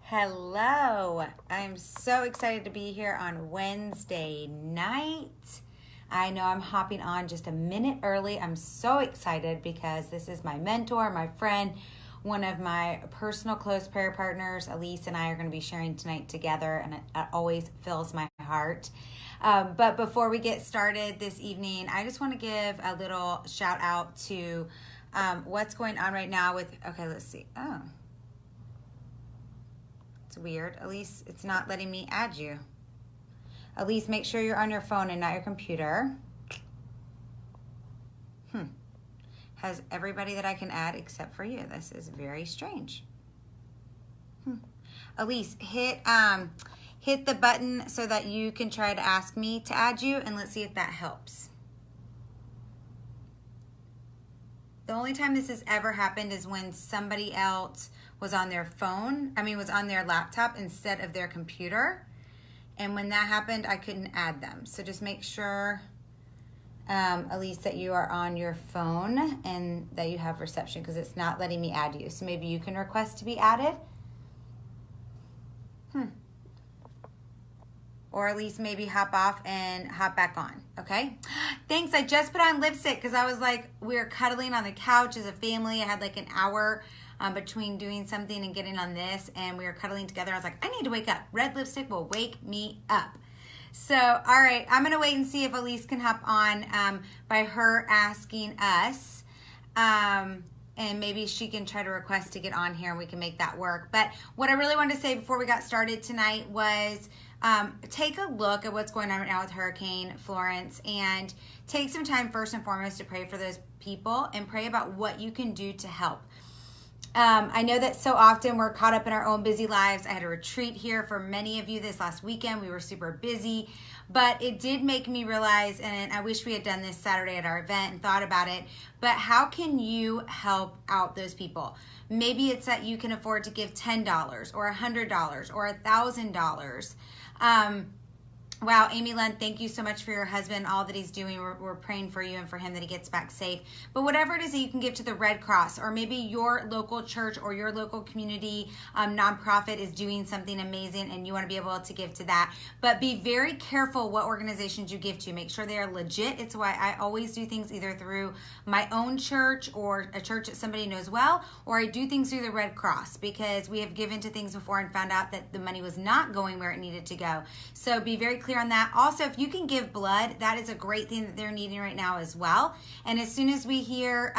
Hello, I'm so excited to be here on Wednesday night. I know I'm hopping on just a minute early. I'm so excited because this is my mentor, my friend, one of my personal close prayer partners. Elise and I are going to be sharing tonight together, and it always fills my heart. But before we get started this evening, I just want to give a little shout out to what's going on right now with, okay, let's see. Oh. It's weird. Elise, it's not letting me add you. Elise, make sure you're on your phone and not your computer. Has everybody that I can add except for you. This is very strange. Elise, hit the button so that you can try to ask me to add you, and let's see if that helps. The only time this has ever happened is when somebody else was on their phone, was on their laptop instead of their computer. And when that happened, I couldn't add them. So just make sure, Elise, that you are on your phone and that you have reception, because it's not letting me add you. So maybe you can request to be added. Or at least maybe hop off and hop back on, okay? Thanks, I just put on lipstick because I was like, we were cuddling on the couch as a family. I had like an hour between doing something and getting on this, and we were cuddling together. I was like, I need to wake up. Red lipstick will wake me up. So, all right, I'm gonna wait and see if Elise can hop on by her asking us. And maybe she can try to request to get on here and we can make that work. But what I really wanted to say before we got started tonight was take a look at what's going on right now with Hurricane Florence, and take some time first and foremost to pray for those people and pray about what you can do to help. I know that so often we're caught up in our own busy lives. I had a retreat here for many of you this last weekend. We were super busy, but it did make me realize, and I wish we had done this Saturday at our event and thought about it, but how can you help out those people? Maybe it's that you can afford to give $10 or $100 or $1,000. Wow, Amy Lund, thank you so much for your husband, all that he's doing. We're praying for you and for him that he gets back safe. But whatever it is that you can give to the Red Cross, or maybe your local church or your local community nonprofit is doing something amazing and you want to be able to give to that. But be very careful what organizations you give to. Make sure they are legit. It's why I always do things either through my own church or a church that somebody knows well, or I do things through the Red Cross, because we have given to things before and found out that the money was not going where it needed to go. So be very clear on that. Also, if you can give blood, that is a great thing that they're needing right now as well. And as soon as we hear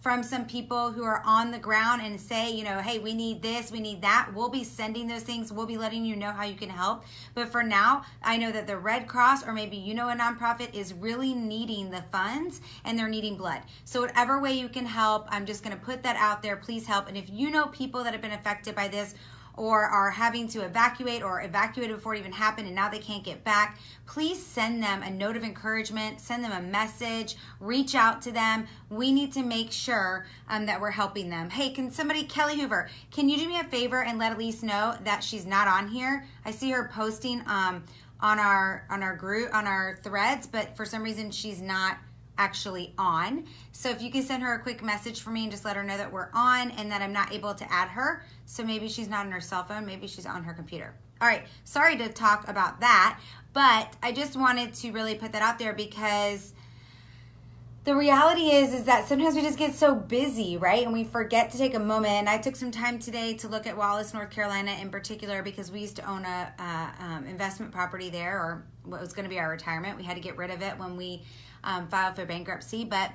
from some people who are on the ground and say, you know, hey, we need this, we need that, we'll be sending those things. We'll be letting you know how you can help. But for now, I know that the Red Cross, or maybe you know a nonprofit, is really needing the funds and they're needing blood. So whatever way you can help, I'm just going to put that out there. Please help. And if you know people that have been affected by this, or are having to evacuate, or evacuated before it even happened and now they can't get back, please send them a note of encouragement, send them a message, reach out to them. We need to make sure that we're helping them. Hey, can somebody, Kelly Hoover, can you do me a favor and let Elise know that she's not on here? I see her posting on our group, on our threads, but for some reason she's not actually on. So if you can send her a quick message for me and just let her know that we're on and that I'm not able to add her. So maybe she's not on her cell phone, maybe she's on her computer. All right, sorry to talk about that, but I just wanted to really put that out there, because the reality is that sometimes we just get so busy, right? And we forget to take a moment. And I took some time today to look at Wallace, North Carolina in particular, because we used to own a investment property there, or what was going to be our retirement. We had to get rid of it when we filed for bankruptcy, but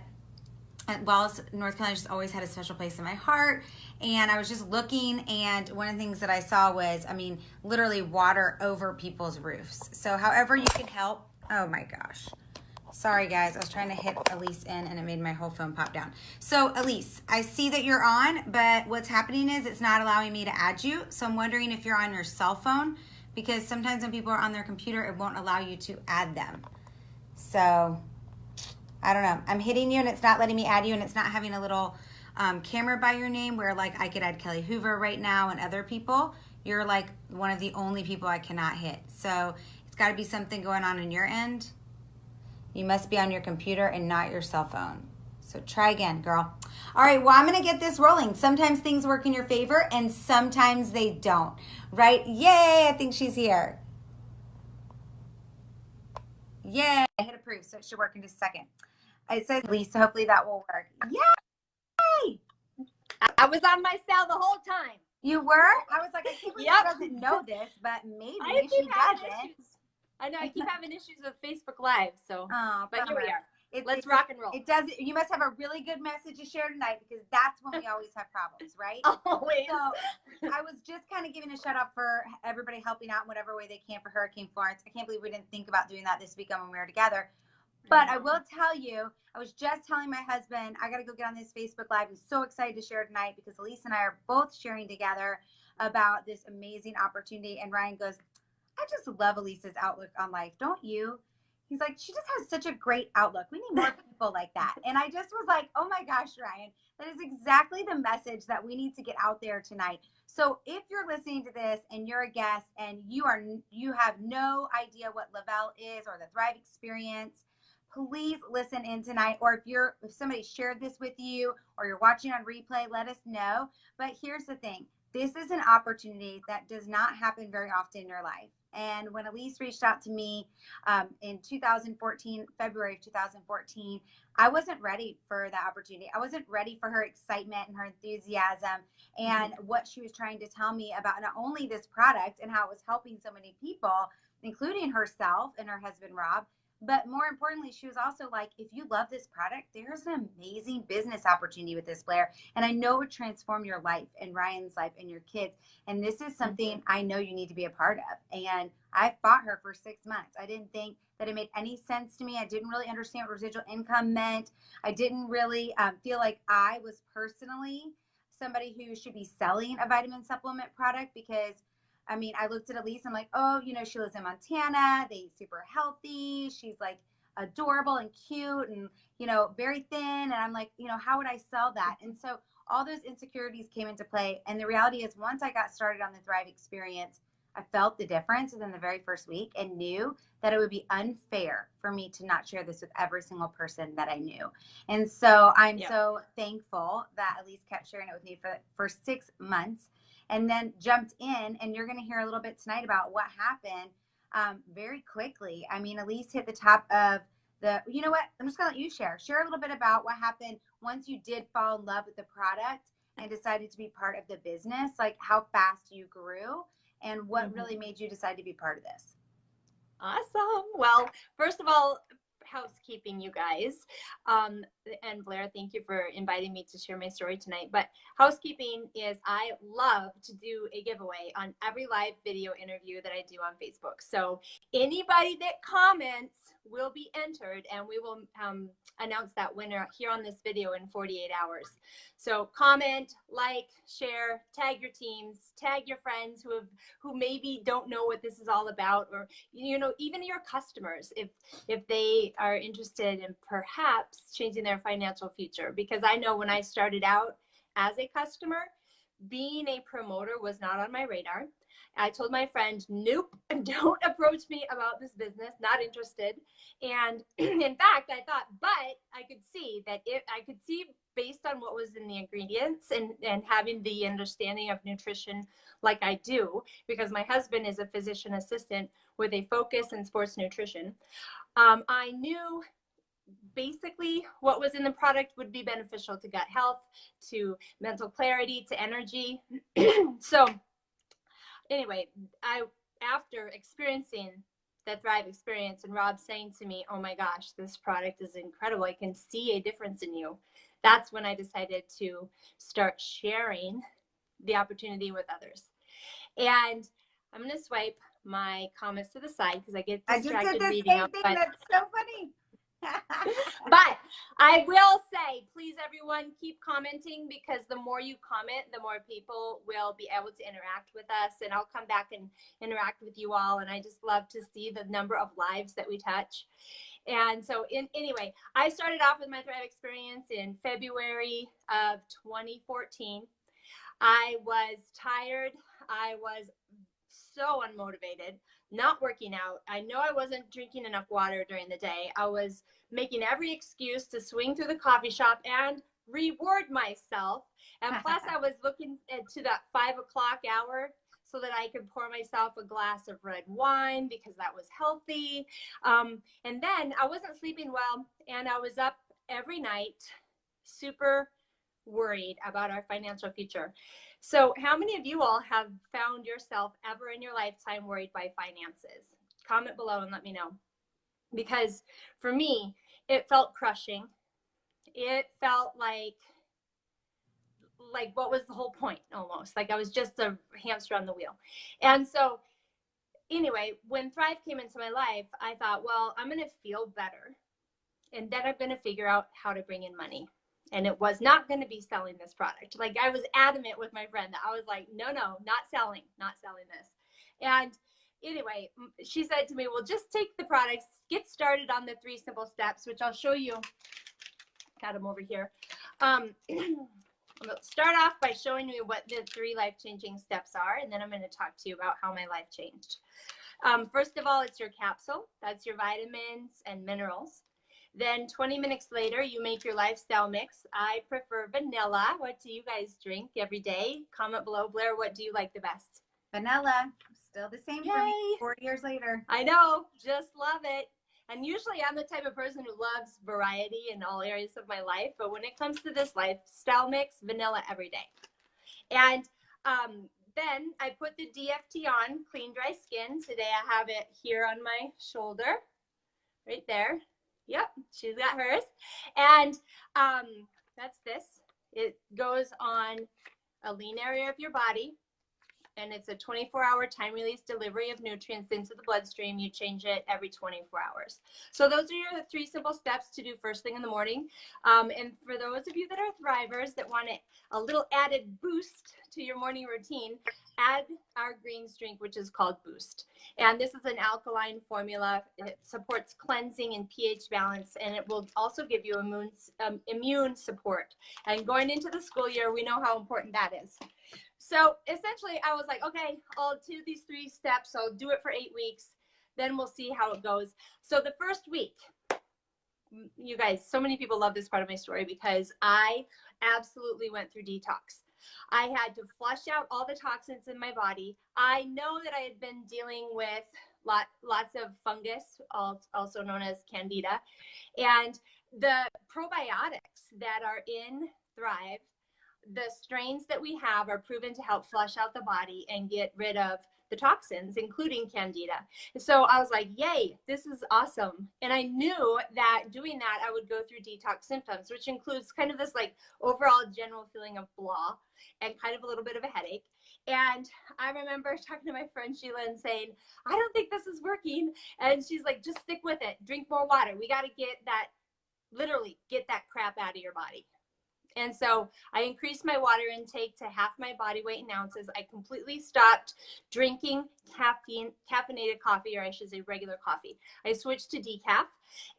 Wallace, North Carolina just always had a special place in my heart. And I was just looking, and one of the things that I saw was, literally water over people's roofs. So however you can help, oh my gosh. Sorry guys, I was trying to hit Elise in and it made my whole phone pop down. So Elise, I see that you're on, but what's happening is it's not allowing me to add you. So I'm wondering if you're on your cell phone, because sometimes when people are on their computer, it won't allow you to add them. So I don't know. I'm hitting you and it's not letting me add you, and it's not having a little camera by your name where like I could add Kelly Hoover right now and other people. You're like one of the only people I cannot hit. So it's got to be something going on your end. You must be on your computer and not your cell phone. So try again, girl. All right, well, I'm going to get this rolling. Sometimes things work in your favor and sometimes they don't, right? Yay, I think she's here. Yay, I hit approve, so it should work in just a second. It says Lisa, hopefully that will work. Yay! I was on my cell the whole time. You were? I was like, I can't believe she doesn't know this, but maybe she doesn't. I know, I keep having issues with Facebook Live, so. Oh, but here we are. Let's rock rock and roll. It does. You must have a really good message to share tonight because that's when we always have problems, right? Always. So I was just kind of giving a shout out for everybody helping out in whatever way they can for Hurricane Florence. I can't believe we didn't think about doing that this weekend when we were together. But I will tell you, I was just telling my husband, I got to go get on this Facebook Live. I'm so excited to share tonight because Elise and I are both sharing together about this amazing opportunity. And Ryan goes, I just love Elisa's outlook on life. Don't you? He's like, she just has such a great outlook. We need more people like that. And I just was like, oh my gosh, Ryan, that is exactly the message that we need to get out there tonight. So if you're listening to this and you're a guest and you have no idea what Lavelle is or the Thrive Experience, please listen in tonight. Or if somebody shared this with you or you're watching on replay, let us know. But here's the thing. This is an opportunity that does not happen very often in your life. And when Elise reached out to me in 2014, February of 2014, I wasn't ready for that opportunity. I wasn't ready for her excitement and her enthusiasm and what she was trying to tell me about not only this product and how it was helping so many people, including herself and her husband, Rob, but more importantly, she was also like, if you love this product, there's an amazing business opportunity with this, Blair. And I know it would transform your life and Ryan's life and your kids. And this is something I know you need to be a part of. And I fought her for 6 months. I didn't think that it made any sense to me. I didn't really understand what residual income meant. I didn't really feel like I was personally somebody who should be selling a vitamin supplement product because I mean, I looked at Elise, I'm like, oh, she lives in Montana. They eat super healthy. She's like adorable and cute and, very thin. And I'm like, how would I sell that? And so all those insecurities came into play. And the reality is once I got started on the Thrive Experience, I felt the difference within the very first week and knew that it would be unfair for me to not share this with every single person that I knew. And so I'm so thankful that Elise kept sharing it with me for 6 months. And then jumped in, and you're going to hear a little bit tonight about what happened very quickly. I mean, Elise hit the top of you know what? I'm just going to let you share. Share a little bit about what happened once you did fall in love with the product and decided to be part of the business, like how fast you grew and what really made you decide to be part of this. Awesome. Well, first of all, housekeeping, you guys. And Blair, thank you for inviting me to share my story tonight. But housekeeping is I love to do a giveaway on every live video interview that I do on Facebook. So anybody that comments will be entered and we will announce that winner here on this video in 48 hours. So comment, like, share, tag your teams, tag your friends who maybe don't know what this is all about, or even your customers if they are interested in perhaps changing their financial future. Because I know when I started out as a customer, being a promoter was not on my radar. I told my friend, nope, don't approach me about this business, not interested. And in fact, I thought, but I could see that based on what was in the ingredients and having the understanding of nutrition like I do, because my husband is a physician assistant with a focus in sports nutrition, I knew basically what was in the product would be beneficial to gut health, to mental clarity, to energy. So anyway, after experiencing the Thrive Experience and Rob saying to me, oh my gosh, this product is incredible, I can see a difference in you, that's when I decided to start sharing the opportunity with others. And I'm going to swipe my comments to the side because I get distracted reading them. That's so funny. But I will say, please, everyone, keep commenting, because the more you comment, the more people will be able to interact with us, and I'll come back and interact with you all. And I just love to see the number of lives that we touch. And so anyway, I started off with my Thrive Experience in February of 2014. I was tired. I was so unmotivated, not working out. I know I wasn't drinking enough water during the day. I was making every excuse to swing through the coffee shop and reward myself. And plus, I was looking to that 5 o'clock hour so that I could pour myself a glass of red wine because that was healthy. And then I wasn't sleeping well, and I was up every night, super worried about our financial future. So, how many of you all have found yourself ever in your lifetime worried by finances? Comment below and let me know. Because for me, it felt crushing. It felt like what was the whole point, almost like I was just a hamster on the wheel. And so anyway, when Thrive came into my life, I thought, well, I'm going to feel better, and then I'm going to figure out how to bring in money. And it was not going to be selling this product. Like, I was adamant with my friend that I was like, no, not selling this. And anyway, she said to me, well, just take the products, get started on the 3 simple steps, which I'll show you. Got them over here. I'm going to start off by showing you what the 3 life-changing steps are, and then I'm going to talk to you about how my life changed. First of all, it's your capsule. That's your vitamins and minerals. Then 20 minutes later, you make your lifestyle mix. I prefer vanilla. What do you guys drink every day? Comment below. Blair, what do you like the best? Vanilla. Still the same Yay. for me 4 years later. I know. Just love it. And usually I'm the type of person who loves variety in all areas of my life. But when it comes to this lifestyle mix, vanilla every day. And then I put the DFT on, clean, dry skin. Today I have it here on my shoulder, right there. Yep, she's got hers. And that's this. It goes on a lean area of your body, and it's a 24-hour time-release delivery of nutrients into the bloodstream. You change it every 24 hours. So those are your 3 simple steps to do first thing in the morning. And for those of you that are thrivers that want a little added boost to your morning routine, add our greens drink, which is called Boost. And this is an alkaline formula. It supports cleansing and pH balance, and it will also give you immune support. And going into the school year, we know how important that is. So essentially, I was like, okay, I'll do these 3 steps. I'll do it for 8 weeks. Then we'll see how it goes. So the first week, you guys, so many people love this part of my story because I absolutely went through detox. I had to flush out all the toxins in my body. I know that I had been dealing with lots of fungus, also known as candida. And the probiotics that are in Thrive, the strains that we have are proven to help flush out the body and get rid of the toxins, including candida. So I was like, yay, this is awesome. And I knew that doing that, I would go through detox symptoms, which includes kind of this like overall general feeling of blah and kind of a little bit of a headache. And I remember talking to my friend Sheila and saying, I don't think this is working. And she's like, just stick with it. Drink more water. We got to literally get that crap out of your body. And so I increased my water intake to half my body weight in ounces. I completely stopped drinking caffeinated coffee, or I should say regular coffee. I switched to decaf,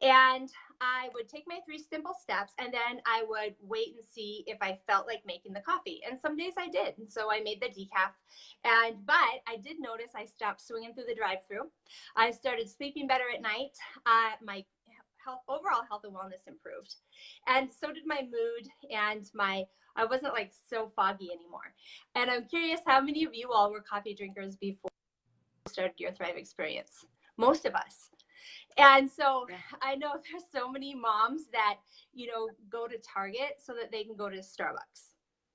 and I would take my 3 simple steps, and then I would wait and see if I felt like making the coffee. And some days I did. And so I made the decaf. But I did notice I stopped swinging through the drive-thru. I started sleeping better at night. My overall health and wellness improved, and so did my mood, and I wasn't like so foggy anymore. And I'm curious how many of you all were coffee drinkers before you started your Thrive experience. Most of us. And so I know there's so many moms that go to Target so that they can go to Starbucks.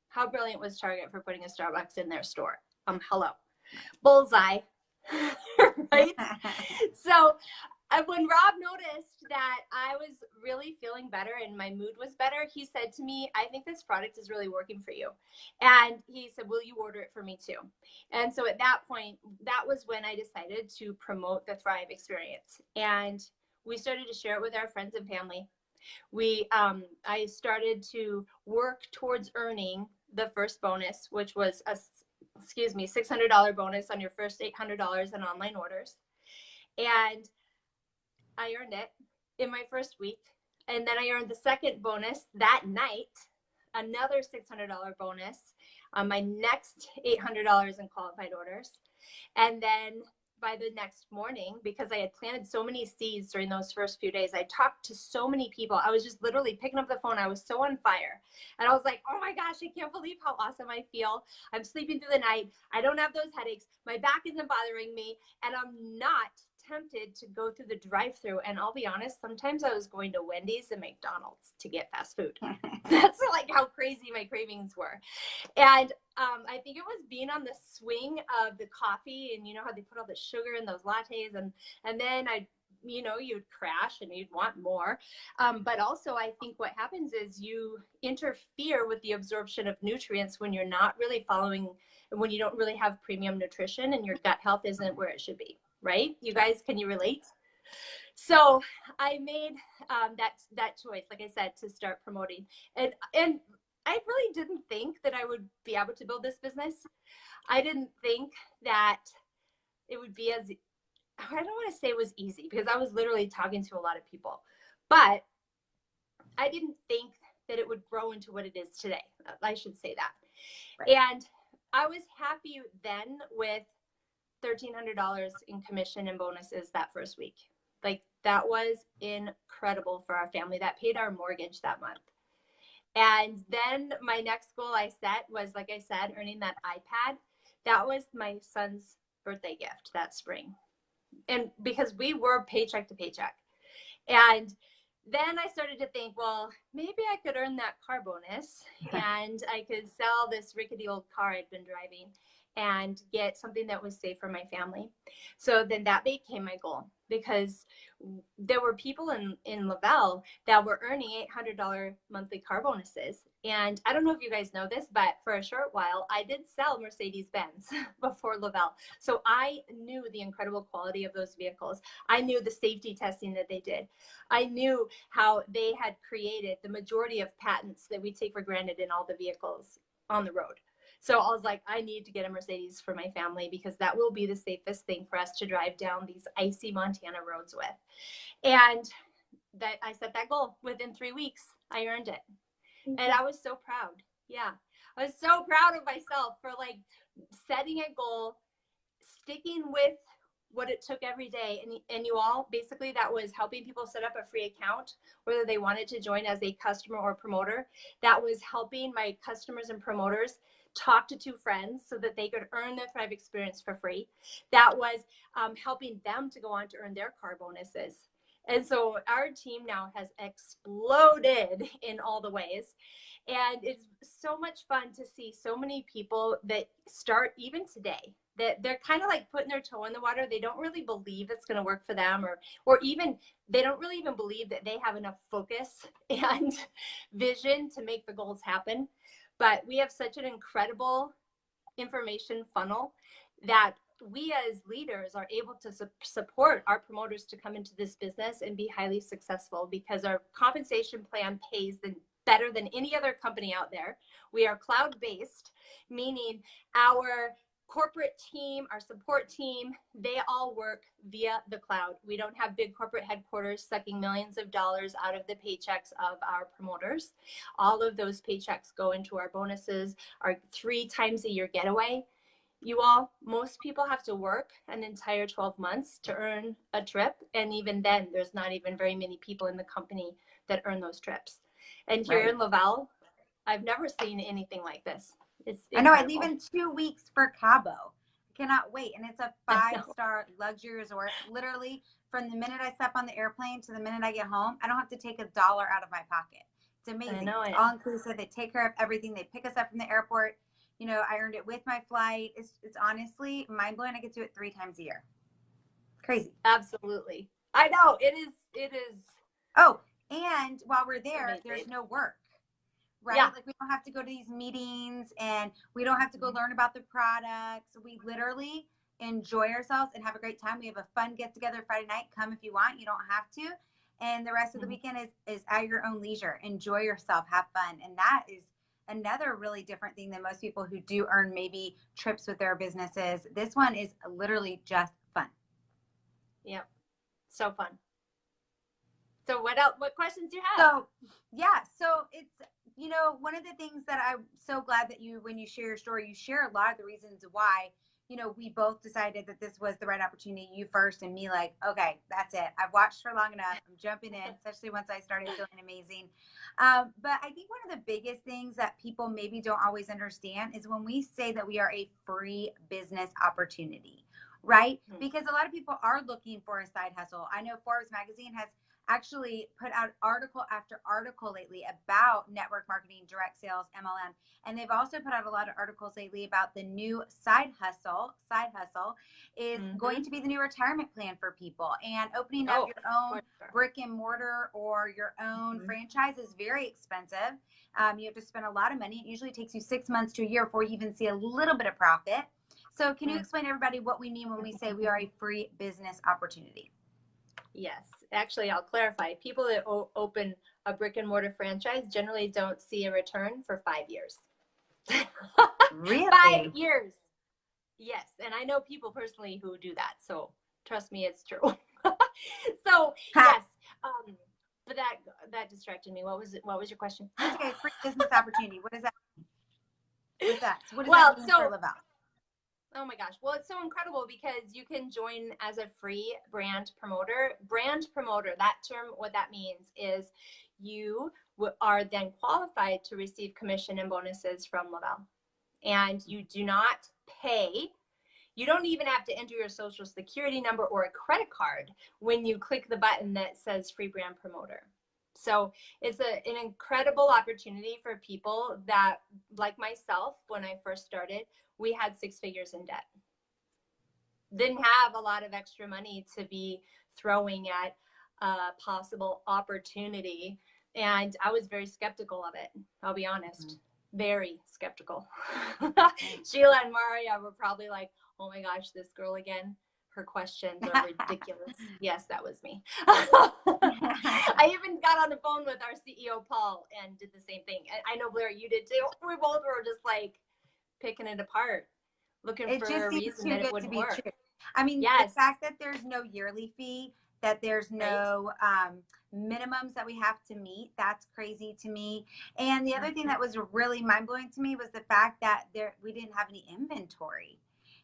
How brilliant was Target for putting a Starbucks in their store? Hello, bullseye. Right? So when Rob noticed that I was really feeling better and my mood was better, he said to me, I think this product is really working for you. And he said, will you order it for me too? And so at that point, that was when I decided to promote the Thrive experience. And we started to share it with our friends and family. I started to work towards earning the first bonus, which was $600 bonus on your first $800 in online orders. And I earned it in my first week. And then I earned the second bonus that night, another $600 bonus on my next $800 in qualified orders. And then by the next morning, because I had planted so many seeds during those first few days, I talked to so many people. I was just literally picking up the phone. I was so on fire. And I was like, oh my gosh, I can't believe how awesome I feel. I'm sleeping through the night. I don't have those headaches. My back isn't bothering me. And I'm not tempted to go through the drive-through. And I'll be honest, sometimes I was going to Wendy's and McDonald's to get fast food. That's like how crazy my cravings were. And I think it was being on the swing of the coffee, and you know how they put all the sugar in those lattes, and then you'd crash and you'd want more. But also I think what happens is you interfere with the absorption of nutrients when you're not really following, when you don't really have premium nutrition and your gut health isn't where it should be, right? You guys, can you relate? So I made that choice, like I said, to start promoting. And I really didn't think that I would be able to build this business. I didn't think that it would be as, I don't want to say it was easy, because I was literally talking to a lot of people, but I didn't think that it would grow into what it is today. I should say that. Right. And I was happy then with $1,300 in commission and bonuses that first week. Like, that was incredible for our family. That paid our mortgage that month. And then my next goal I set was, like I said, earning that iPad. That was my son's birthday gift that spring. And because we were paycheck to paycheck. And then I started to think, well, maybe I could earn that car bonus and I could sell this rickety old car I'd been driving and get something that was safe for my family. So then that became my goal, because there were people in Lavelle that were earning $800 monthly car bonuses. And I don't know if you guys know this, but for a short while, I did sell Mercedes-Benz before Lavelle. So I knew the incredible quality of those vehicles. I knew the safety testing that they did. I knew how they had created the majority of patents that we take for granted in all the vehicles on the road. So I was like, I need to get a Mercedes for my family, because that will be the safest thing for us to drive down these icy Montana roads with. And that I set that goal. Within 3 weeks, I earned it. Mm-hmm. And I was so proud. Yeah. I was so proud of myself for like setting a goal, sticking with what it took every day. And you all, basically that was helping people set up a free account, whether they wanted to join as a customer or promoter. That was helping my customers and promoters talk to 2 friends so that they could earn their Thrive experience for free. That was helping them to go on to earn their car bonuses. And so our team now has exploded in all the ways. And it's so much fun to see so many people that start even today, that they're kind of like putting their toe in the water. They don't really believe it's going to work for them, or even they don't really even believe that they have enough focus and vision to make the goals happen. But we have such an incredible information funnel that we as leaders are able to support our promoters to come into this business and be highly successful, because our compensation plan pays better than any other company out there. We are cloud-based, meaning our corporate team, our support team, they all work via the cloud. We don't have big corporate headquarters sucking millions of dollars out of the paychecks of our promoters. All of those paychecks go into our bonuses, our 3 times a year getaway. You all, most people have to work an entire 12 months to earn a trip. And even then, there's not even very many people in the company that earn those trips. And here in Lavelle, I've never seen anything like this. It's incredible. I know, I leave in 2 weeks for Cabo. I cannot wait. And it's a 5-star luxury resort. Literally, from the minute I step on the airplane to the minute I get home, I don't have to take $1 out of my pocket. It's amazing. I know, it's all inclusive. They take care of everything. They pick us up from the airport. You know, I earned it with my flight. It's honestly mind-blowing. I get to do it 3 times a year. Crazy. Absolutely. I know. It is. Oh, and while we're there, there's no work. Right? Yeah. Like, we don't have to go to these meetings, and we don't have to go learn about the products. We literally enjoy ourselves and have a great time. We have a fun get together Friday night. Come if you want. You don't have to. And the rest of the weekend is at your own leisure. Enjoy yourself. Have fun. And that is another really different thing than most people who do earn maybe trips with their businesses. This one is literally just fun. Yep. So fun. So what else? What questions do you have? So, yeah. So it's you know, one of the things that I'm so glad that when you share your story, you share a lot of the reasons why, you know, we both decided that this was the right opportunity, you first and me like, okay, that's it. I've watched for long enough. I'm jumping in, especially once I started feeling amazing. But I think one of the biggest things that people maybe don't always understand is when we say that we are a free business opportunity, right? Because a lot of people are looking for a side hustle. I know Forbes magazine has actually put out article after article lately about network marketing, direct sales, MLM. And they've also put out a lot of articles lately about the new side hustle. Side hustle is going to be the new retirement plan for people. And opening up your own brick and mortar or your own franchise is very expensive. You have to spend a lot of money. It usually takes you 6 months to a year before you even see a little bit of profit. So can you explain to everybody what we mean when we say we are a free business opportunity? Yes. Actually, I'll clarify. People that open a brick and mortar franchise generally don't see a return for 5 years. Really? 5 years. Yes. And I know people personally who do that. So trust me, it's true. So yes. But that distracted me. What was it? What was your question? Okay, free business opportunity. What does that mean? With that? What does that mean for Lavel? Oh my gosh. Well, it's so incredible because you can join as a free brand promoter. Brand promoter, that term, what that means is you are then qualified to receive commission and bonuses from Lavel. And you do not pay. You don't even have to enter your social security number or a credit card when you click the button that says free brand promoter. So it's an incredible opportunity for people that, like myself, when I first started, we had 6 figures in debt. Didn't have a lot of extra money to be throwing at a possible opportunity. And I was very skeptical of it. I'll be honest, very skeptical. Sheila and Maria were probably like, oh my gosh, this girl again. Her questions are ridiculous. Yes, that was me. I even got on the phone with our CEO, Paul, and did the same thing. I know, Blair, you did too. We both were just like picking it apart, looking for a reason that it wouldn't work. True. I mean, the fact that there's no yearly fee, that there's no minimums that we have to meet, that's crazy to me. And the other thing that was really mind-blowing to me was the fact that we didn't have any inventory.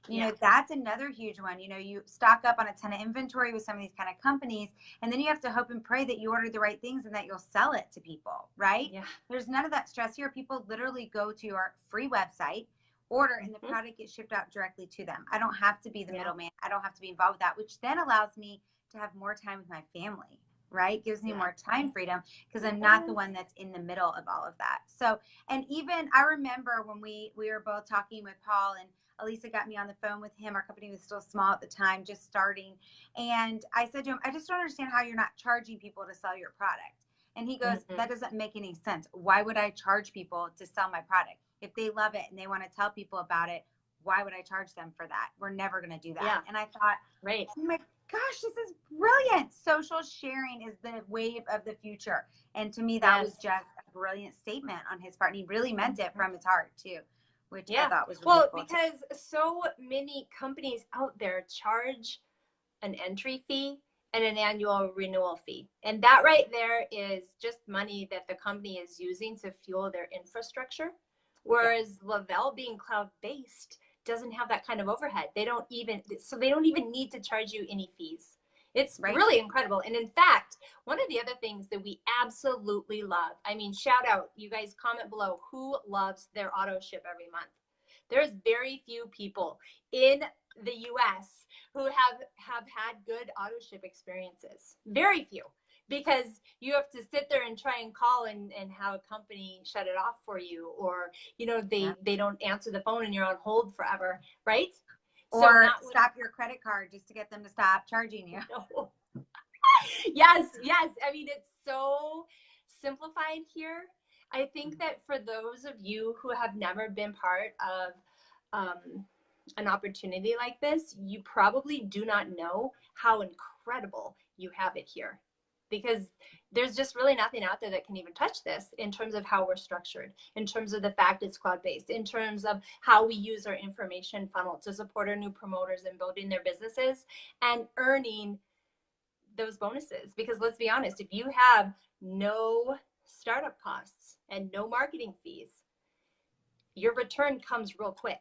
You know, that's another huge one. You know, you stock up on a ton of inventory with some of these kind of companies, and then you have to hope and pray that you order the right things and that you'll sell it to people, right? Yeah. There's none of that stress here. People literally go to our free website, order, and the product gets shipped out directly to them. I don't have to be the middleman. I don't have to be involved with that, which then allows me to have more time with my family, right? Gives me more time freedom because I'm not the one that's in the middle of all of that. So, and even I remember when we were both talking with Paul, and Elisa got me on the phone with him. Our company was still small at the time, just starting. And I said to him, I just don't understand how you're not charging people to sell your product. And he goes, that doesn't make any sense. Why would I charge people to sell my product? If they love it and they want to tell people about it, why would I charge them for that? We're never going to do that. Yeah. And I thought, oh my gosh, this is brilliant. Social sharing is the wave of the future. And to me, that was just a brilliant statement on his part. And he really meant it from his heart too, which I thought was really cool. Because so many companies out there charge an entry fee and an annual renewal fee. And that right there is just money that the company is using to fuel their infrastructure. Whereas Lavel, being cloud-based, doesn't have that kind of overhead. They don't even need to charge you any fees. It's really incredible. And in fact, one of the other things that we absolutely love, I mean, shout out, you guys comment below, who loves their auto ship every month? There's very few people in the US who have had good auto ship experiences. Very few. Because you have to sit there and try and call and have a company shut it off for you, or, you know, they don't answer the phone and you're on hold forever, right? Or stop your credit card just to get them to stop charging you. No. Yes. I mean, it's so simplified here. I think that for those of you who have never been part of an opportunity like this, you probably do not know how incredible you have it here. Because there's just really nothing out there that can even touch this in terms of how we're structured, in terms of the fact it's cloud-based, in terms of how we use our information funnel to support our new promoters in building their businesses and earning those bonuses. Because let's be honest, if you have no startup costs and no marketing fees, your return comes real quick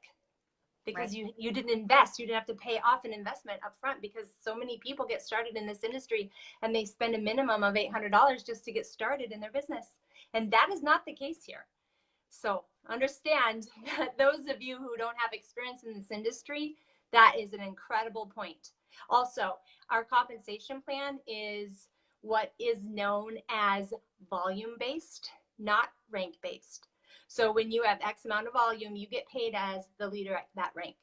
because you didn't invest. You didn't have to pay off an investment up front, because so many people get started in this industry and they spend a minimum of $800 just to get started in their business. And that is not the case here. So understand that those of you who don't have experience in this industry, that is an incredible point. Also, our compensation plan is what is known as volume-based, not rank-based. So when you have X amount of volume, you get paid as the leader at that rank.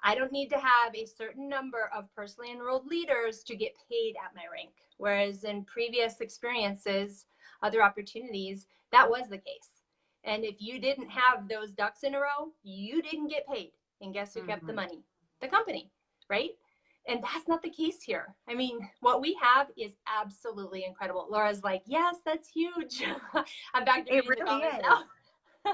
I don't need to have a certain number of personally enrolled leaders to get paid at my rank. Whereas in previous experiences, other opportunities, that was the case. And if you didn't have those ducks in a row, you didn't get paid. And guess who kept the money? The company, right? And that's not the case here. I mean, what we have is absolutely incredible. Laura's like, yes, that's huge. I'm back to reading the comments now.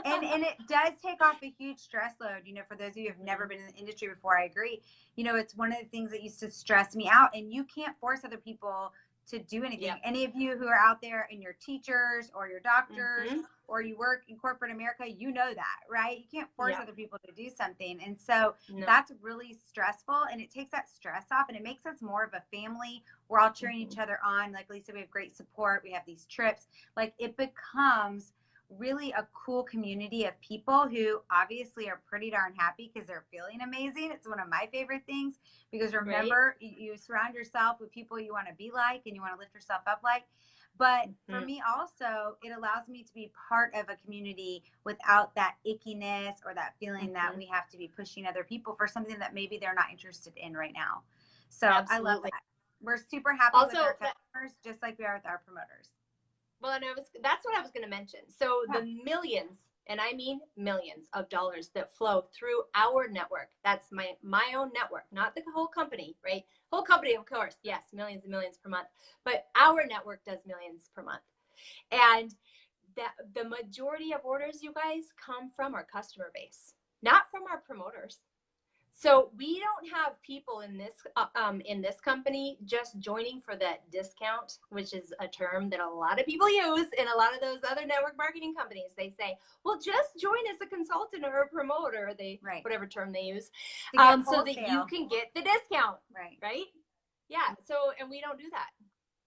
and it does take off a huge stress load. You know, for those of you who have never been in the industry before, I agree. You know, it's one of the things that used to stress me out, and you can't force other people to do anything. Yep. Any of you who are out there and you're teachers or you're doctors or you work in corporate America, you know that, right? You can't force other people to do something. And so that's really stressful, and it takes that stress off, and it makes us more of a family. We're all cheering each other on. Like Lisa, we have great support. We have these trips. Like, it becomes really a cool community of people who obviously are pretty darn happy because they're feeling amazing. It's one of my favorite things, because remember, you surround yourself with people you want to be like and you want to lift yourself up like. But for me also, it allows me to be part of a community without that ickiness or that feeling that we have to be pushing other people for something that maybe they're not interested in right now. So I love that. We're super happy with our customers, just like we are with our promoters. Well, and that's what I was going to mention. So the millions, and I mean millions of dollars that flow through our network. That's my own network, not the whole company, right? Whole company, of course, yes, millions and millions per month. But our network does millions per month. And that the majority of orders, you guys, come from our customer base, not from our promoters. So we don't have people in this company just joining for that discount, which is a term that a lot of people use in a lot of those other network marketing companies. They say, well, just join as a consultant or a promoter, or whatever term they use, so that you can get the discount, right? Yeah. So, and we don't do that.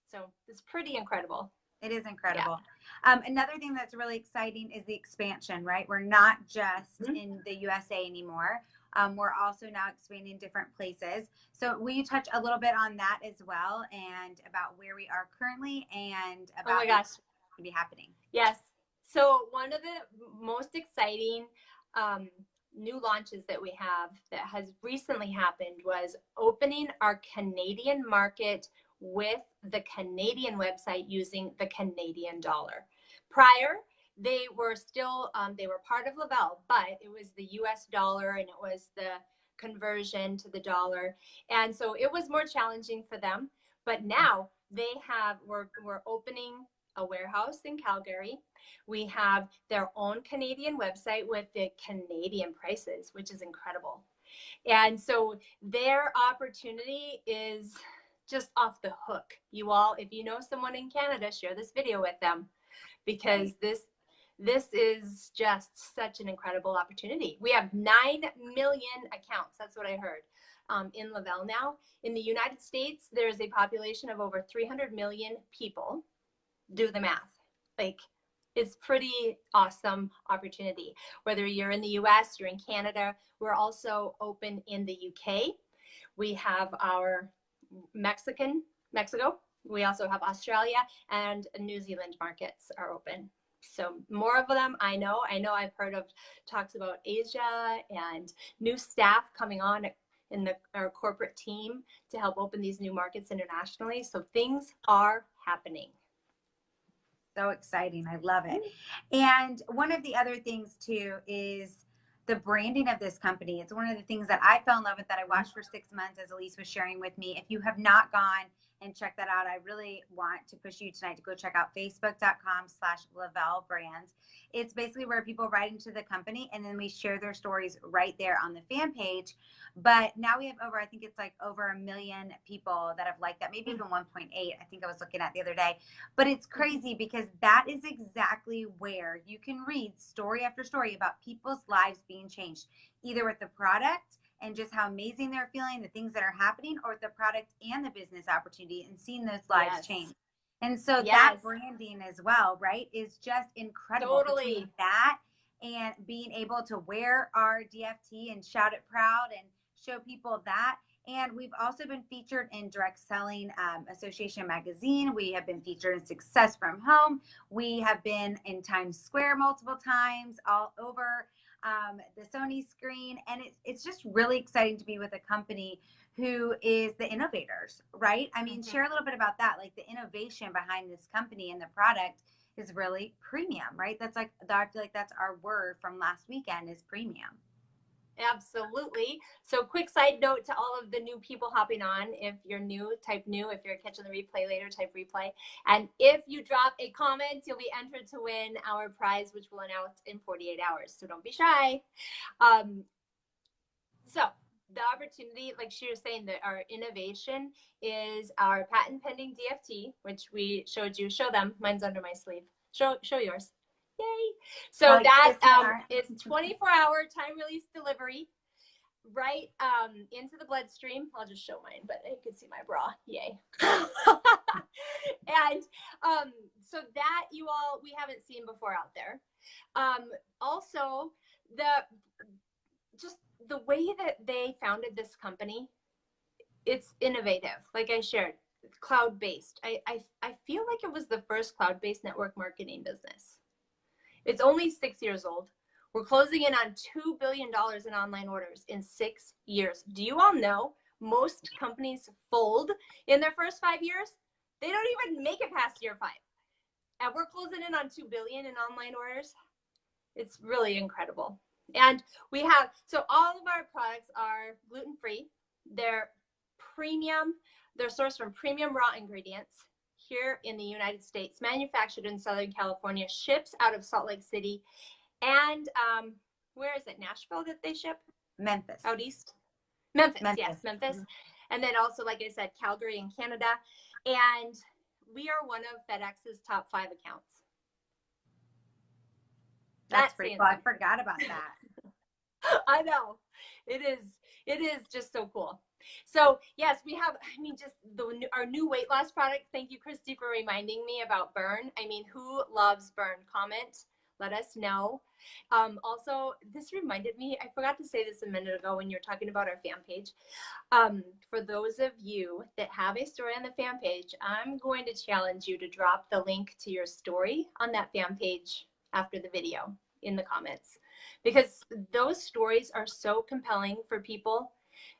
So it's pretty incredible. It is incredible. Yeah. Another thing that's really exciting is the expansion, right? We're not just in the USA anymore. We're also now expanding different places. So will you touch a little bit on that as well, and about where we are currently and about what's going to be happening? Yes. So one of the most exciting new launches that we have that has recently happened was opening our Canadian market with the Canadian website using the Canadian dollar. Prior, they were still, they were part of Lavelle, but it was the US dollar, and it was the conversion to the dollar. And so it was more challenging for them. But now we're opening a warehouse in Calgary. We have their own Canadian website with the Canadian prices, which is incredible. And so their opportunity is just off the hook. You all, if you know someone in Canada, share this video with them, because this is just such an incredible opportunity. We have 9 million accounts. That's what I heard in Lavelle now. In the United States, there's a population of over 300 million people. Do the math. Like, it's pretty awesome opportunity. Whether you're in the US, you're in Canada, we're also open in the UK. We have our Mexico. We also have Australia, and New Zealand markets are open. So more of them, I know I've heard of talks about Asia and new staff coming on in our corporate team to help open these new markets internationally. So things are happening. So exciting. I love it. And one of the other things too is the branding of this company. It's one of the things that I fell in love with, that I watched for 6 months, as Elise was sharing with me. If you have not gone and check that out. I really want to push you tonight to go check out facebook.com/Lavelle Brands. It's basically where people write into the company and then we share their stories right there on the fan page. But now we have over, I think it's like over 1 million people that have liked that, maybe even 1.8, I think I was looking at the other day. But it's crazy because that is exactly where you can read story after story about people's lives being changed, either with the product and just how amazing they're feeling, the things that are happening, or with the product and the business opportunity and seeing those lives change. And so that branding as well, right, is just incredible. Between that and being able to wear our DFT and shout it proud and show people that. And we've also been featured in Direct Selling Association magazine. We have been featured in Success from Home. We have been in Times Square multiple times, all over the Sony screen. And it's just really exciting to be with a company who is the innovators, right? I mean, share a little bit about that. Like the innovation behind this company and the product is really premium, right? That's like, I feel like that's our word from last weekend is premium. Absolutely. So quick side note to all of the new people hopping on. If you're new, type new. If you're catching the replay later, type replay. And if you drop a comment, you'll be entered to win our prize, which we'll announce in 48 hours. So don't be shy. So the opportunity, like she was saying, that our innovation is our patent pending DFT, which we showed you. Show them. Mine's under my sleeve. Show yours. Yay. So that is 24-hour time release delivery right into the bloodstream. I'll just show mine, but you can see my bra. Yay. And so that we haven't seen before out there. Also, just the way that they founded this company, it's innovative. Like I shared, cloud-based. I feel like it was the first cloud-based network marketing business. It's only 6 years old. We're closing in on $2 billion in online orders in 6 years. Do you all know most companies fold in their first 5 years? They don't even make it past year 5. And we're closing in on $2 billion in online orders. It's really incredible. And we have, so all of our products are gluten-free. They're premium. They're sourced from premium raw ingredients here in the United States, manufactured in Southern California, ships out of Salt Lake City. And where is it? Nashville that they ship? Memphis. Out east? Memphis. Yes, Memphis. And then also, like I said, Calgary in Canada. And we are one of FedEx's top 5 accounts. That's pretty cool. I forgot about that. I know. It is just so cool. So yes, we have, I mean, just our new weight loss product. Thank you, Christy, for reminding me about Burn. I mean, who loves Burn? Comment, let us know. Also, this reminded me, I forgot to say this a minute ago when you were talking about our fan page. For those of you that have a story on the fan page, I'm going to challenge you to drop the link to your story on that fan page after the video in the comments, because those stories are so compelling for people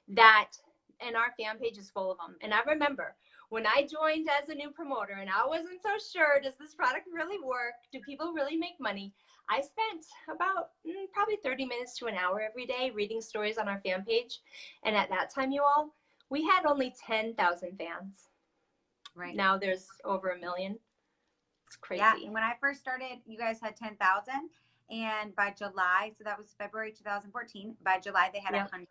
that, and our fan page is full of them. And I remember when I joined as a new promoter and I wasn't so sure, does this product really work? Do people really make money? I spent about probably 30 minutes to an hour every day reading stories on our fan page. And at that time, you all, we had only 10,000 fans. Right. Now there's over 1 million. It's crazy. Yeah. And when I first started, you guys had 10,000. And by July, so that was February 2014, by July, they had 100,000.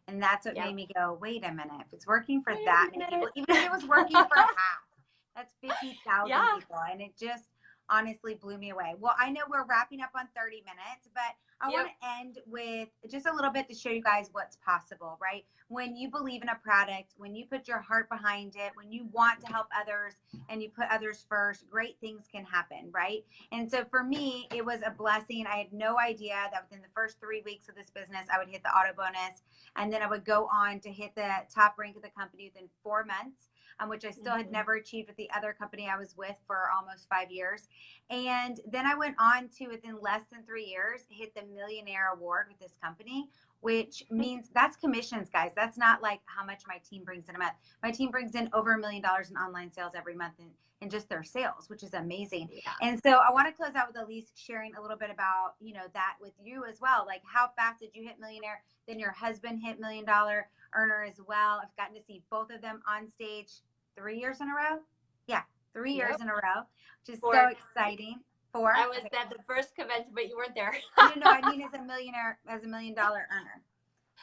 And that's what made me go, wait a minute, if it's working for that many people, even if it was working for half, that's 50,000 people. And it just honestly blew me away. Well, I know we're wrapping up on 30 minutes, but I want to end with just a little bit to show you guys what's possible, right? When you believe in a product, when you put your heart behind it, when you want to help others and you put others first, great things can happen, right? And so for me, it was a blessing. I had no idea that within the first 3 weeks of this business, I would hit the auto bonus. And then I would go on to hit the top rank of the company within 4 months, which I still had never achieved with the other company I was with for almost 5 years. And then I went on to, within less than 3 years, hit the Millionaire Award with this company, which means that's commissions, guys. That's not like how much my team brings in a month. My team brings in over $1 million in online sales every month in just their sales, which is amazing. Yeah. And so I want to close out with Elise sharing a little bit about, you know, that with you as well. Like, how fast did you hit millionaire? Then your husband hit $1 million earner as well. I've gotten to see both of them on stage. 3 years in a row. Yeah, 3 years Yep. in a row, which is 4. so exciting. 4. I was Okay. at the first convention, but you weren't there. No, I mean as a millionaire, as $1 million earner.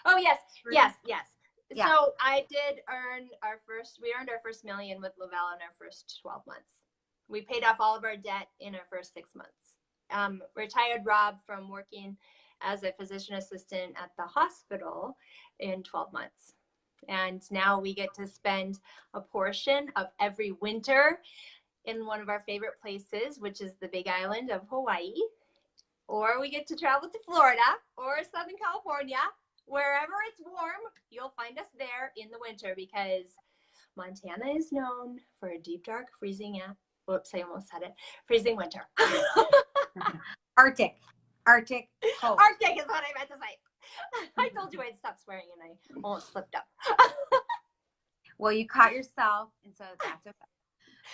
Oh, yes. Yes. Yeah. So I did we earned our first million with Lavelle in our first 12 months. We paid off all of our debt in our first 6 months. Retired Rob from working as a physician assistant at the hospital in 12 months. And now we get to spend a portion of every winter in one of our favorite places, which is the Big Island of Hawaii. Or we get to travel to Florida or Southern California. Wherever it's warm, you'll find us there in the winter, because Montana is known for a deep, dark, freezing whoops, I almost said it. Freezing winter. Arctic cold. Arctic is what I meant to say. I told you I'd stop swearing and I almost slipped up. Well, you caught yourself, and so that's okay.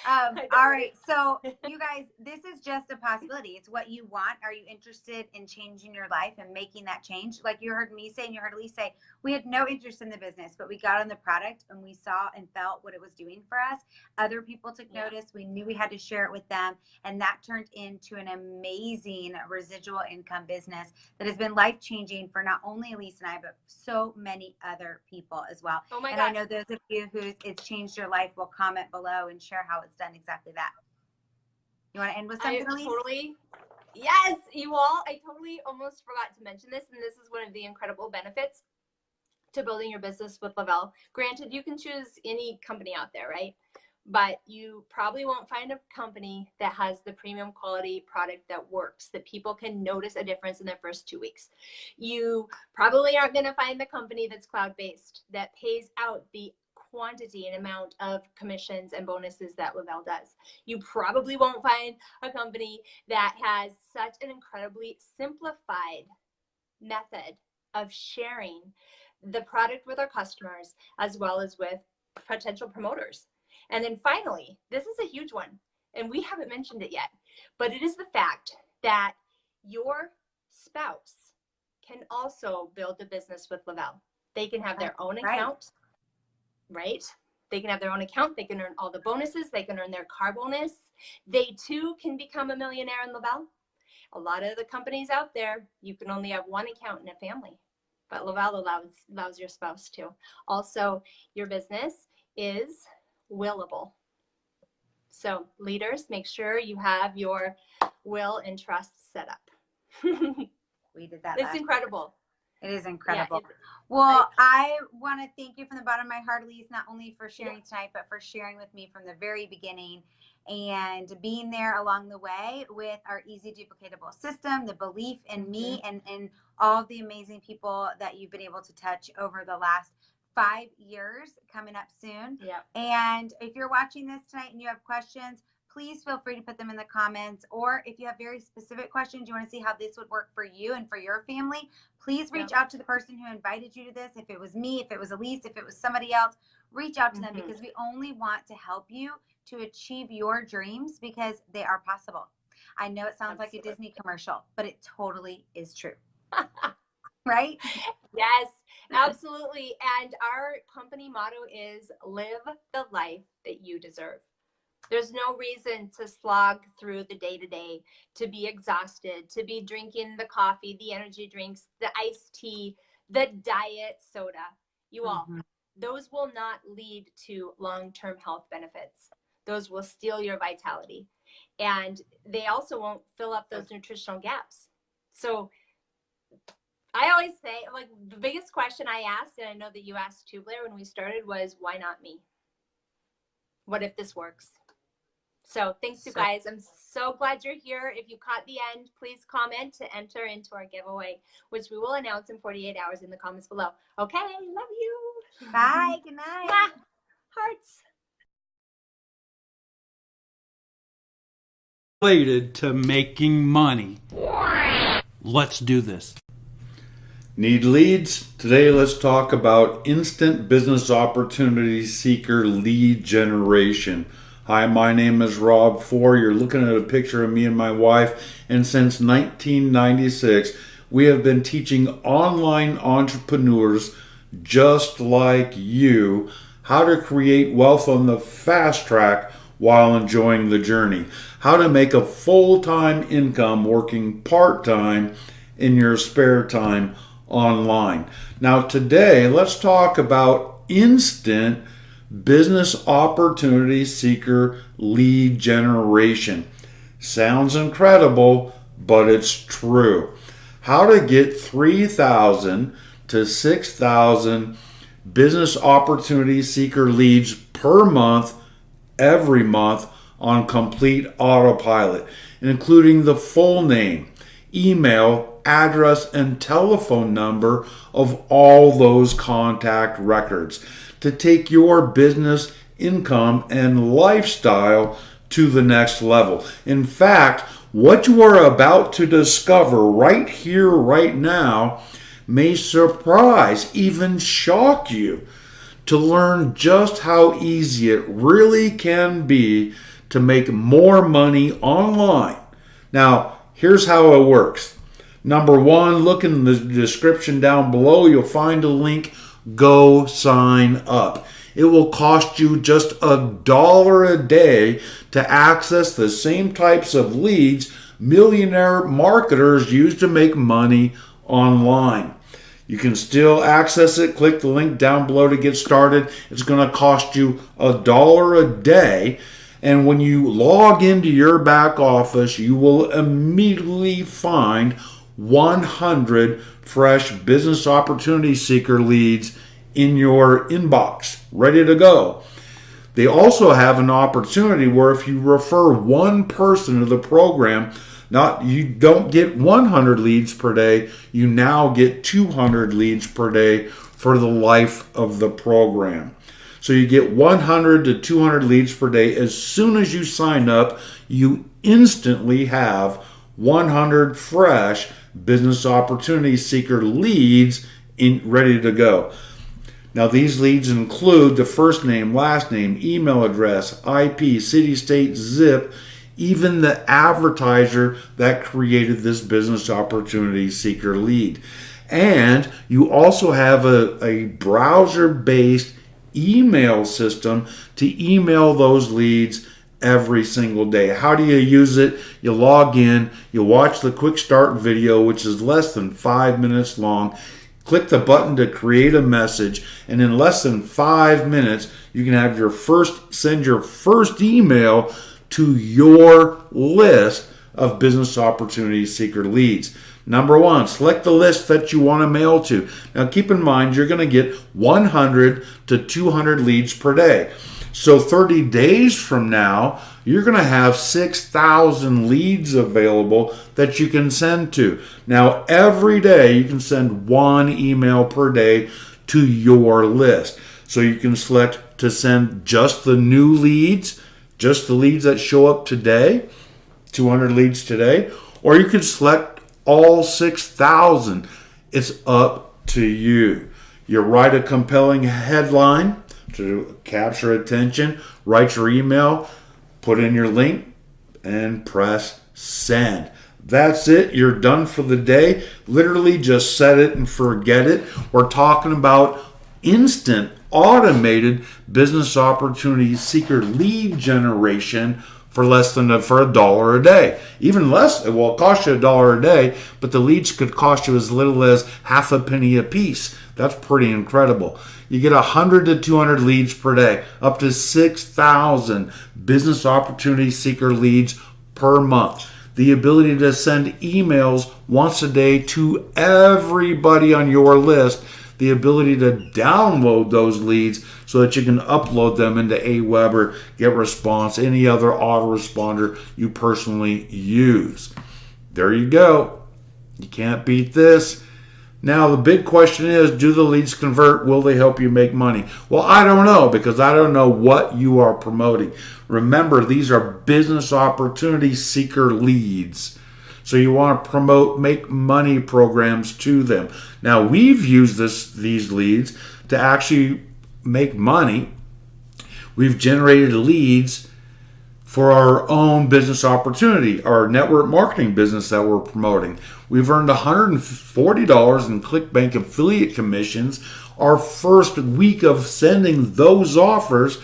All right. So you guys, this is just a possibility. It's what you want. Are you interested in changing your life and making that change? Like you heard me say, and you heard Elise say, we had no interest in the business, but we got on the product and we saw and felt what it was doing for us. Other people took notice. We knew we had to share it with them. And that turned into an amazing residual income business that has been life-changing for not only Elise and I, but so many other people as well. Oh my and gosh. I know those of you who it's changed your life will comment below and share how it's done exactly that. You want to end with something, Elise? Yes, you all. I totally almost forgot to mention this, and this is one of the incredible benefits to building your business with Lavelle. Granted, you can choose any company out there, right? But you probably won't find a company that has the premium quality product that works, that people can notice a difference in their first 2 weeks. You probably aren't going to find the company that's cloud-based, that pays out the quantity and amount of commissions and bonuses that Lavelle does. You probably won't find a company that has such an incredibly simplified method of sharing the product with our customers as well as with potential promoters. And then finally, this is a huge one, and we haven't mentioned it yet, but it is the fact that your spouse can also build a business with Lavelle. They can have their own account, right? They can have their own account. They can earn all the bonuses. They can earn their car bonus. They too can become a millionaire in Lavelle. A lot of the companies out there, you can only have one account in a family, but Lavelle allows your spouse to. Also, your business is willable. So leaders, make sure you have your will and trust set up. We did that. It's incredible. It is incredible. Well, I want to thank you from the bottom of my heart, Elise, not only for sharing tonight, but for sharing with me from the very beginning and being there along the way with our easy duplicatable system, the belief in me and all the amazing people that you've been able to touch over the last 5 years coming up soon. Yeah. And if you're watching this tonight and you have questions, please feel free to put them in the comments. Or if you have very specific questions, you want to see how this would work for you and for your family, please reach out to the person who invited you to this. If it was me, if it was Elise, if it was somebody else, reach out to them, because we only want to help you to achieve your dreams, because they are possible. I know it sounds like a Disney commercial, but it totally is true. Right? Yes, absolutely. And our company motto is live the life that you deserve. There's no reason to slog through the day-to-day, to be exhausted, to be drinking the coffee, the energy drinks, the iced tea, the diet soda. You all, those will not lead to long-term health benefits. Those will steal your vitality. And they also won't fill up those nutritional gaps. So I always say, like, the biggest question I asked, and I know that you asked too, Blair, when we started, was why not me? What if this works? So thanks, you guys. I'm so glad you're here. If you caught the end, please comment to enter into our giveaway, which we will announce in 48 hours in the comments below. Okay, love you. Bye. Good night. Hearts. Related to making money. Let's do this. Need leads? Today let's talk about instant business opportunity seeker lead generation. Hi, my name is Rob Four. You're looking at a picture of me and my wife, and since 1996 we have been teaching online entrepreneurs just like you how to create wealth on the fast track while enjoying the journey, how to make a full-time income working part-time in your spare time online. Now today, let's talk about instant business opportunity seeker lead generation. Sounds incredible, but it's true. How to get 3,000 to 6,000 business opportunity seeker leads per month, every month, on complete autopilot, including the full name, email, address, and telephone number of all those contact records to take your business, income, and lifestyle to the next level. In fact, what you are about to discover right here, right now, may surprise, even shock you, to learn just how easy it really can be to make more money online. Now, here's how it works. Number one, look in the description down below. You'll find a link. Go sign up. It will cost you just $1 a day to access the same types of leads millionaire marketers use to make money online. You can still access it. Click the link down below to get started. It's going to cost you $1 a day. And when you log into your back office, you will immediately find 100 fresh business opportunity seeker leads in your inbox, ready to go. They also have an opportunity where if you refer one person to the program, you don't get 100 leads per day, you now get 200 leads per day for the life of the program. So you get 100 to 200 leads per day. As soon as you sign up, you instantly have 100 fresh business opportunity seeker leads ready to go. Now these leads include the first name, last name, email address, IP, city, state, zip, even the advertiser that created this business opportunity seeker lead. And you also have a browser-based email system to email those leads every single day. How do you use it? You log in, you watch the quick start video, which is less than 5 minutes long. Click the button to create a message, and in less than 5 minutes, you can have send your first email to your list of business opportunity seeker leads. Number one, select the list that you want to mail to. Now keep in mind, you're going to get 100 to 200 leads per day. So 30 days from now, you're going to have 6,000 leads available that you can send to. Now, every day you can send one email per day to your list. So you can select to send just the new leads, just the leads that show up today, 200 leads today, or you can select all 6,000. It's up to you. You write a compelling headline to capture attention, write your email, put in your link, and press send. That's it. You're done for the day. Literally just set it and forget it. We're talking about instant automated business opportunity seeker lead generation for $1 a day. Even less, it will cost you $1 a day, but the leads could cost you as little as half a penny a piece. That's pretty incredible. You get 100 to 200 leads per day, up to 6,000 business opportunity seeker leads per month. The ability to send emails once a day to everybody on your list. The ability to download those leads so that you can upload them into Aweber, GetResponse, any other autoresponder you personally use. There you go. You can't beat this. Now, the big question is, do the leads convert? Will they help you make money? Well, I don't know, because I don't know what you are promoting. Remember, these are business opportunity seeker leads. So you want to promote make money programs to them. Now, we've used these leads to actually make money. We've generated leads for our own business opportunity, our network marketing business that we're promoting. We've earned $140 in ClickBank affiliate commissions our first week of sending those offers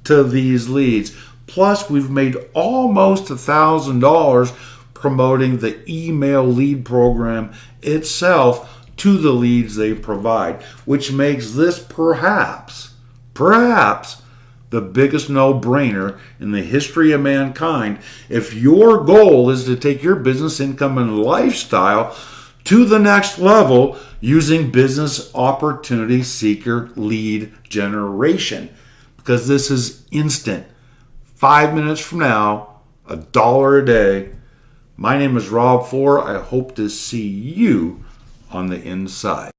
to these leads. Plus, we've made almost $1,000 promoting the email lead program itself to the leads they provide, which makes this perhaps the biggest no-brainer in the history of mankind if your goal is to take your business income and lifestyle to the next level using business opportunity seeker lead generation. Because this is instant. 5 minutes from now, $1 a day. My name is Rob Four. I hope to see you on the inside.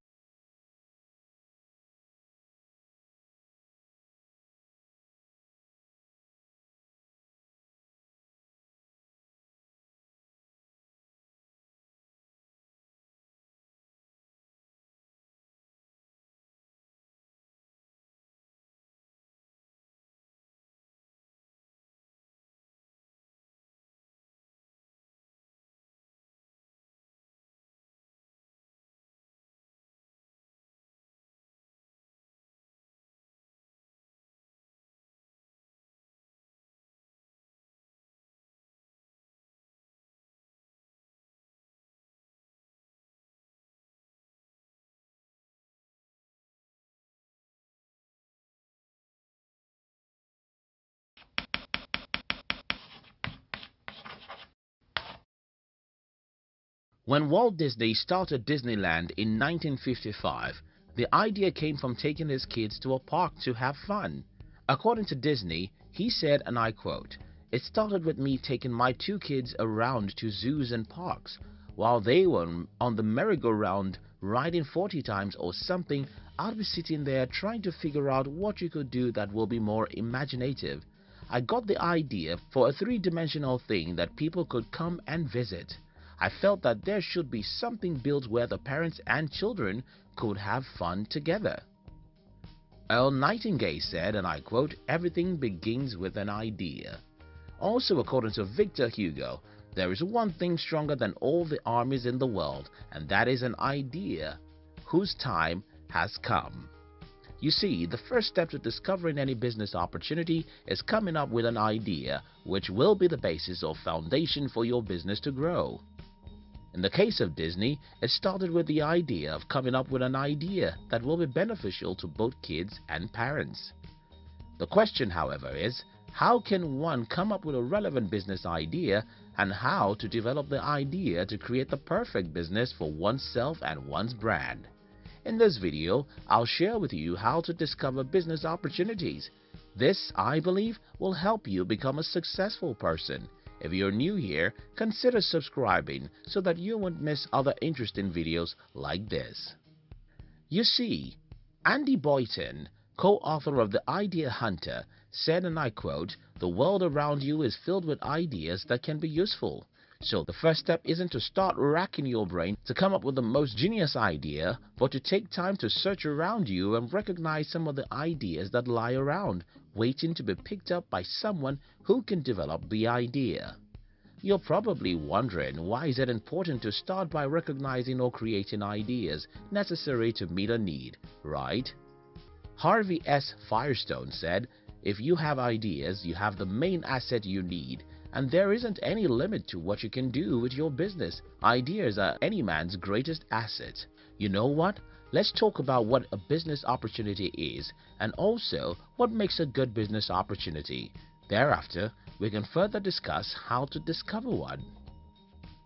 When Walt Disney started Disneyland in 1955, the idea came from taking his kids to a park to have fun. According to Disney, he said, and I quote, "It started with me taking my two kids around to zoos and parks. While they were on the merry-go-round riding 40 times or something, I'd be sitting there trying to figure out what you could do that will be more imaginative. I got the idea for a three-dimensional thing that people could come and visit. I felt that there should be something built where the parents and children could have fun together." Earl Nightingale said, and I quote, "Everything begins with an idea." Also, according to Victor Hugo, there is one thing stronger than all the armies in the world, and that is an idea whose time has come. You see, the first step to discovering any business opportunity is coming up with an idea, which will be the basis or foundation for your business to grow. In the case of Disney, it started with the idea of coming up with an idea that will be beneficial to both kids and parents. The question, however, is how can one come up with a relevant business idea and how to develop the idea to create the perfect business for oneself and one's brand. In this video, I'll share with you how to discover business opportunities. This, I believe, will help you become a successful person. If you're new here, consider subscribing so that you won't miss other interesting videos like this. You see, Andy Boynton, co-author of The Idea Hunter, said, and I quote, "The world around you is filled with ideas that can be useful. So the first step isn't to start racking your brain to come up with the most genius idea, but to take time to search around you and recognize some of the ideas that lie around, waiting to be picked up by someone who can develop the idea." You're probably wondering, why is it important to start by recognizing or creating ideas necessary to meet a need, right? Harvey S. Firestone said, "If you have ideas, you have the main asset you need, and there isn't any limit to what you can do with your business. Ideas are any man's greatest asset." You know what? Let's talk about what a business opportunity is and also what makes a good business opportunity. Thereafter, we can further discuss how to discover one.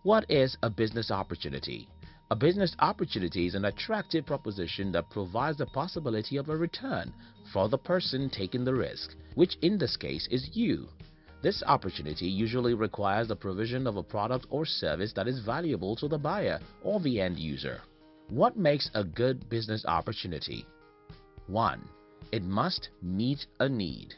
What is a business opportunity? A business opportunity is an attractive proposition that provides the possibility of a return for the person taking the risk, which in this case is you. This opportunity usually requires the provision of a product or service that is valuable to the buyer or the end user. What makes a good business opportunity? 1. It must meet a need.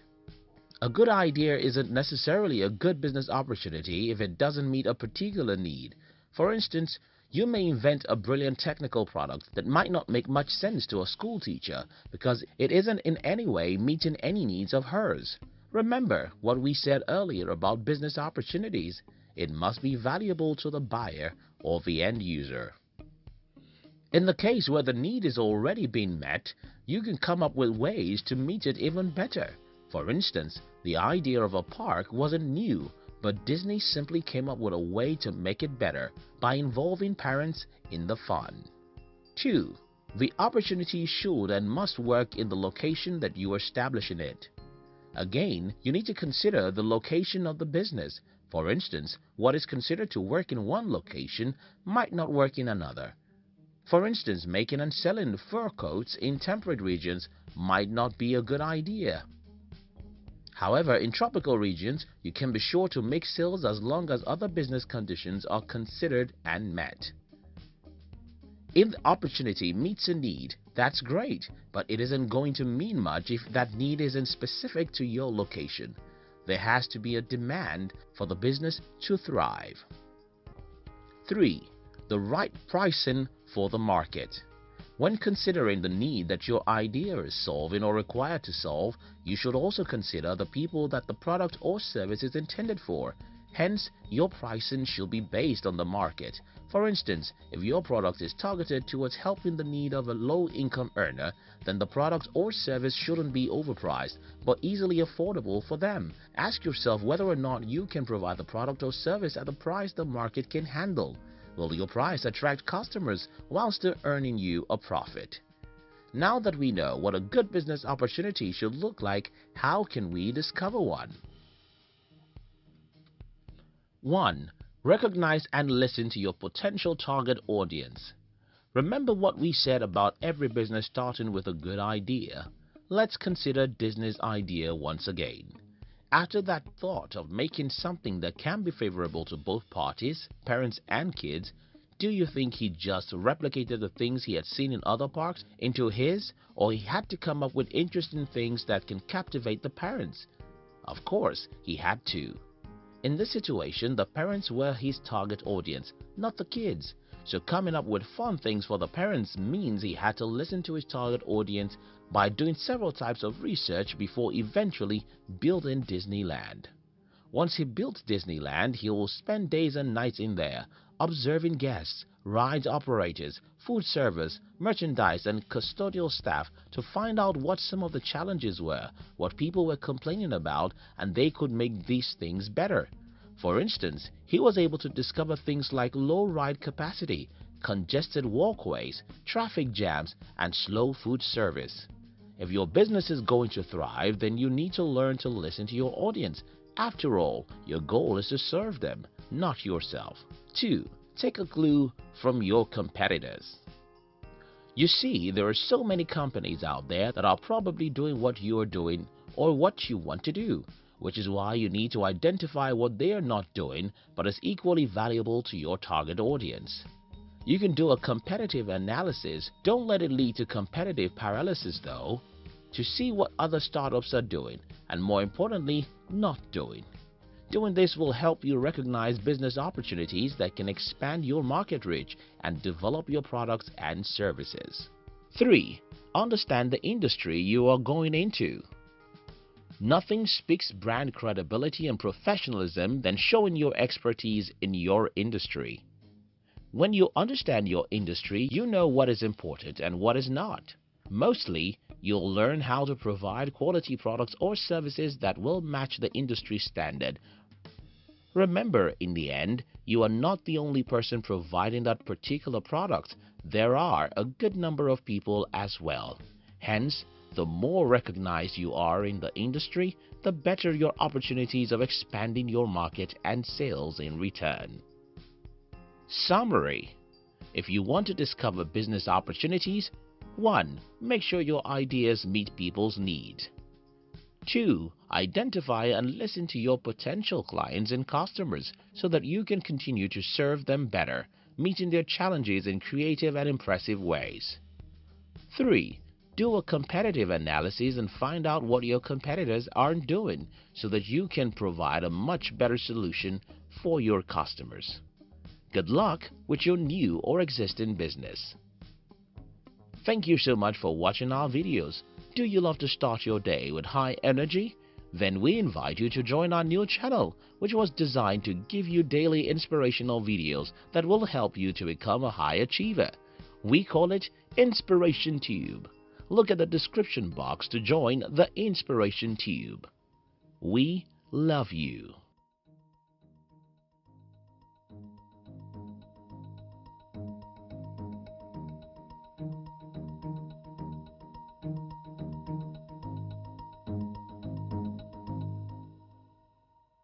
A good idea isn't necessarily a good business opportunity if it doesn't meet a particular need. For instance, you may invent a brilliant technical product that might not make much sense to a school teacher because it isn't in any way meeting any needs of hers. Remember what we said earlier about business opportunities. It must be valuable to the buyer or the end user. In the case where the need is already being met, you can come up with ways to meet it even better. For instance, the idea of a park wasn't new, but Disney simply came up with a way to make it better by involving parents in the fun. 2. The opportunity should and must work in the location that you are establishing it. Again, you need to consider the location of the business. For instance, what is considered to work in one location might not work in another. For instance, making and selling fur coats in temperate regions might not be a good idea. However, in tropical regions, you can be sure to make sales as long as other business conditions are considered and met. If the opportunity meets a need, that's great, but it isn't going to mean much if that need isn't specific to your location. There has to be a demand for the business to thrive. 3. The right pricing for the market. When considering the need that your idea is solving or required to solve, you should also consider the people that the product or service is intended for. Hence, your pricing should be based on the market. For instance, if your product is targeted towards helping the need of a low-income earner, then the product or service shouldn't be overpriced, but easily affordable for them. Ask yourself whether or not you can provide the product or service at the price the market can handle. Will your price attract customers while still earning you a profit? Now that we know what a good business opportunity should look like, how can we discover one? 1. Recognize and listen to your potential target audience. Remember what we said about every business starting with a good idea? Let's consider Disney's idea once again. After that thought of making something that can be favorable to both parties, parents and kids, do you think he just replicated the things he had seen in other parks into his, or he had to come up with interesting things that can captivate the parents? Of course, he had to. In this situation, the parents were his target audience, not the kids. So coming up with fun things for the parents means he had to listen to his target audience by doing several types of research before eventually building Disneyland. Once he built Disneyland, he will spend days and nights in there, observing guests, ride operators, food servers, merchandise and custodial staff to find out what some of the challenges were, what people were complaining about, and they could make these things better. For instance, he was able to discover things like low ride capacity, congested walkways, traffic jams, and slow food service. If your business is going to thrive, then you need to learn to listen to your audience. After all, your goal is to serve them, not yourself. 2. Take a clue from your competitors. You see, there are so many companies out there that are probably doing what you are doing or what you want to do, which is why you need to identify what they are not doing but is equally valuable to your target audience. You can do a competitive analysis. Don't let it lead to competitive paralysis though, to see what other startups are doing and, more importantly, not doing. Doing this will help you recognize business opportunities that can expand your market reach and develop your products and services. 3. Understand the industry you are going into. Nothing speaks brand credibility and professionalism than showing your expertise in your industry. When you understand your industry, you know what is important and what is not. Mostly, you'll learn how to provide quality products or services that will match the industry standard. Remember, in the end, you are not the only person providing that particular product. There are a good number of people as well. Hence, the more recognized you are in the industry, the better your opportunities of expanding your market and sales in return. Summary: if you want to discover business opportunities, 1. Make sure your ideas meet people's needs. 2. Identify and listen to your potential clients and customers so that you can continue to serve them better, meeting their challenges in creative and impressive ways. 3. Do a competitive analysis and find out what your competitors aren't doing so that you can provide a much better solution for your customers. Good luck with your new or existing business. Thank you so much for watching our videos. Do you love to start your day with high energy? Then we invite you to join our new channel, which was designed to give you daily inspirational videos that will help you to become a high achiever. We call it Inspiration Tube. Look at the description box to join the Inspiration Tube. We love you.